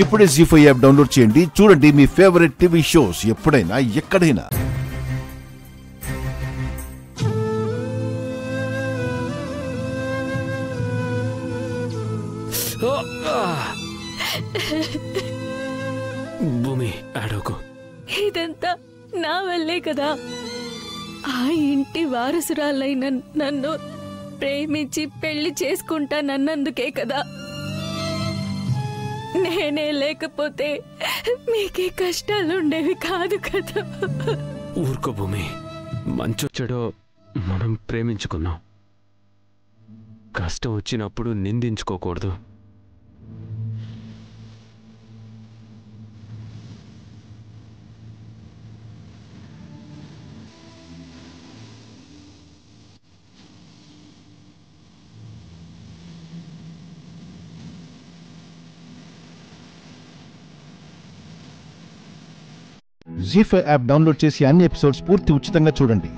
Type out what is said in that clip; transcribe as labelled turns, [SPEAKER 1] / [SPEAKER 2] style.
[SPEAKER 1] ఇప్పుడే జీ5 app download చేయండి. చూడండి మీ ఫేవరెట్ టీవీ షోస్ ఎప్పుడైనా ఎక్కడైనా.
[SPEAKER 2] భూమి ఆడోకు.
[SPEAKER 3] ఇదంతా నా వల్లే కదా. ఆ ఇంటి వారసురాలైన నన్ను ప్రేమించి పెళ్లి చేసుకుంటానన్నందుకే కదా. నేనే లేకపోతే మీకే కష్టాలుండేవి కాదు కదా.
[SPEAKER 2] ఊరుకో భూమి, మంచొచ్చడో మనం ప్రేమించుకున్నాం. కష్టం వచ్చినప్పుడు నిందించుకోకూడదు.
[SPEAKER 1] జీ5 యాప్ డౌన్లోడ్ చేసి అన్ని ఎపిసోడ్స్ పూర్తి ఉచితంగా చూడండి.